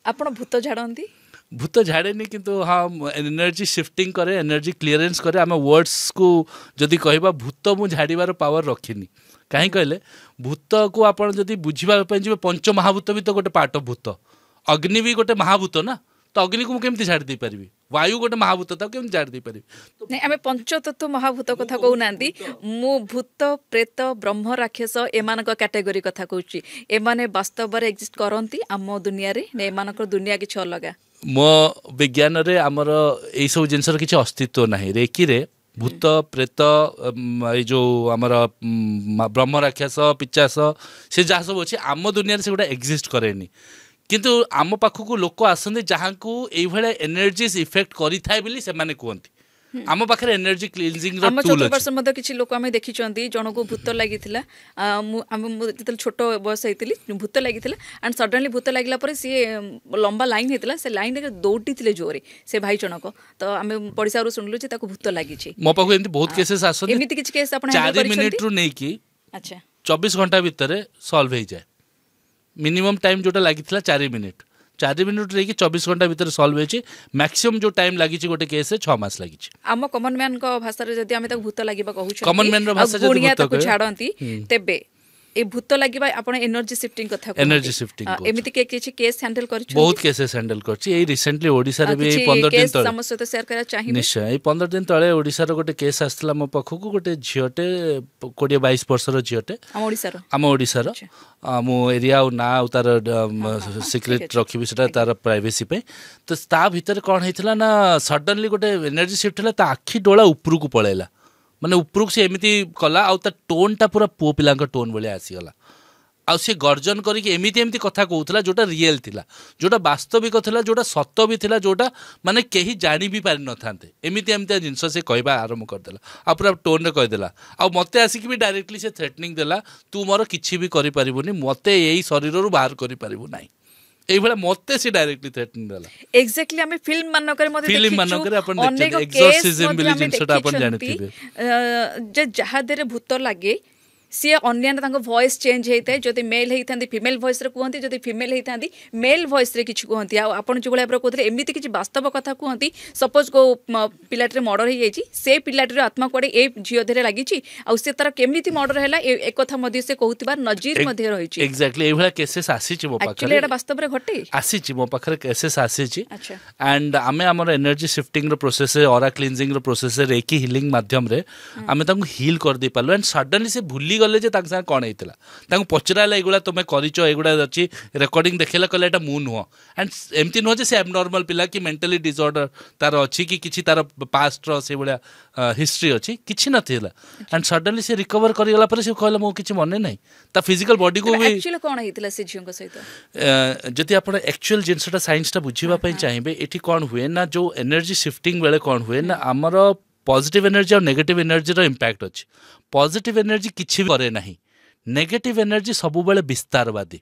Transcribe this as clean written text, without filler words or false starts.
ଆପଣ ଭୂତ ଝାଡ଼ନ୍ତି? भूत झाड़ेनि किंतु हाँ एनर्जी शिफ्टिंग करे एनर्जी क्लीयरेंस करे आम वर्ड्स को जदि कहबा भूत मु झाड़ीबार पावर रखिनी कहीं कहले भूत को आपण जदि बुझिबा पय जे पंच महाभूत भी तो गोटे पार्ट ऑफ भूत अग्नि भी गोटे महाभूत ना तो अग्नि को केमती झाड़ी दे पारिबी वायु गोटे महाभूत था केमती झाड़ी दे पारिबी नहीं आमे पंचतत्व महाभूत कथा कहू नांदी मु भूत प्रेत ब्रह्म राक्षस एमानक कैटेगरी कथा कहूची एमाने वास्तव रे एग्जिस्ट करंती आम दुनिया रे ने एमानक दुनिया किछ अलगा मो विज्ञान रे आमर ए सब जिनसर किछ अस्तित्व नाही रेकी रे भूत प्रेत जो आमर ब्रह्म राक्षस पिचास से जहाँ सब अच्छे आम दुनिया से गोटा एक्जिस्ट करेनि किंतु आम पाखक लोक आसते जहाँ को ये एनर्जीज इफेक्ट करि थाए बोली से माने कहती आम पाखे एनर्जी क्लीनजिंग रो टूल अछि किछि लोक आमे देखिचंती जणको भूत लागिथिला जतल छोट बयस हेतिली भूत लागिथिला एंड सडनली भूत लागिला परे सी लंबा लाइन हेतिला से लाइन रे दौड़ी थिले जोरे से भाई जनक तो आमे पडिसा रो सुनलु जे ताको भूत लागि छि मो पाखो एंती बहुत केसेस आसो एमिति किछि केस आपण हैंडल करिसंती 4 मिनिट रु नै की अच्छा 24 घंटा भीतर सॉल्व हो जाए मिनिमम टाइम जोटा लागिथिला 4 मिनिट 4 मिनिट रही 24 घंटा भीतर सॉल्व होइछि मैक्सिमम जो टाइम लागि गोटे केस 6 मास लागि आम कॉमन मैन को भाषा रे जदी आमे ताको भूत लागिबा कहू छ कॉमन मैन रो भाषा जदी भूत को छाडंती तेबे ए भूत लागिबा आपण एनर्जी शिफ्टिंग कथा एनर्जी शिफ्टिंग एमिति के किछि केस हैंडल करि छ बहुत केसेस हैंडल करछि ए रिसेंटली ओडिसा रे भी 15 दिन तळे समस्या तो शेयर करा चाहिए निश्चय ए 15 दिन तळे ओडिसा रो गोटे केस आस्तला मो पखु को गोटे झियोटे 20-22 वर्ष रो झियोटे हम ओडिसा रो मो एरिया ना तार सिक्रेट रखिबि सेटा तार प्राइवेसी पे तो ता भीतर कोन हेतला ना सडनली गोटे एनर्जी शिफ्ट हला ता आखी डोळा ऊपर को पळेला माने ऊपर से एमती कला आ टोन टा पूरा पुओ पिला टोन भाई आसीगला आ सी गर्जन करके एमती एमती कथा कहूला जोटा रियल थिला जोटा वास्तविक थिला जोटा सत भी थिला जोटा माने केही जानी भी पारि न थांते एमती एमती जिनस से कहबा आरंभ करदेला आ पूरा टोन रे कहदेला आ मते आसिक भी डायरेक्टली से थ्रेटनिंग देला तू मोर किछि भी करि परिबुनी मते एई शरीर रु बाहर करि परिबु नाही ए भला मते से डायरेक्टली थ्रेटनिंग देला एग्जैक्टली हमें फिल्म मानकर मते फिल्म मानकर अपन देखते एक्सोर्सिज्म बिली जिनसटा अपन जानिथिबे जे जहा देरे भूत लागे सी अन्य वॉइस चेंज होता है जदि मेल होता फीमेल वॉइस रे कहती जदि फीमेल होता मेल वॉइस रे किछि कहती आपन जो भाई कहते एमती किछि वास्तव कथा कहती सपोज को पिलाटे मर्डर हो जाइए से पिलाटर आत्मा कड़े ए झील धीरे लगी आउ से तार केमिति मर्डर है एक कथा मध्य से कहूथिबार नजीर मध्य रही एक्जेक्टली एभला केसेस आसीछि मो पाखरे एटा वास्तव रे घटे आसीछि मो पाखरे केसेस आसीछि एंड आमे हमर एनर्जी शिफ्टिंग रो प्रोसेस रे ऑरा क्लींजिंग रो प्रोसेस रे रेकी हीलिंग माध्यम रे आमे तांको हील कर दे पालो एंड सडनली से भूली गले जे तांग संग कोन हेतिला तांको पचराला एगुला तमे करिचो एगुला अछि रेकॉर्डिंग देखैला कले एटा मु नुह एंड एमती नुह जे से एबनॉर्मल पिला कि मेंटली डिसऑर्डर तार अछि कि किछि तार पास्ट रो से बडा हिस्ट्री अछि किछि नथिला एंड सडनली से रिकवर करि गला पर से कहला मो किछि मने नै ता फिजिकल बॉडी को भी एक्चुअली कोन हेतिला से झियो सहित जति आपण एक्चुअल जिनसटा साइंसटा बुझिबा पय चाहिबे एठी कोन हुए ना जो एनर्जी शिफ्टिंग बेले कोन हुए ना हमर पॉजिटिव एनर्जी और नेगेटिव एनर्जी रो इंपैक्ट अछि पॉजिटिव एनर्जी किछि भी करे नाही नेगेटिव एनर्जी सब बेले विस्तारवादी।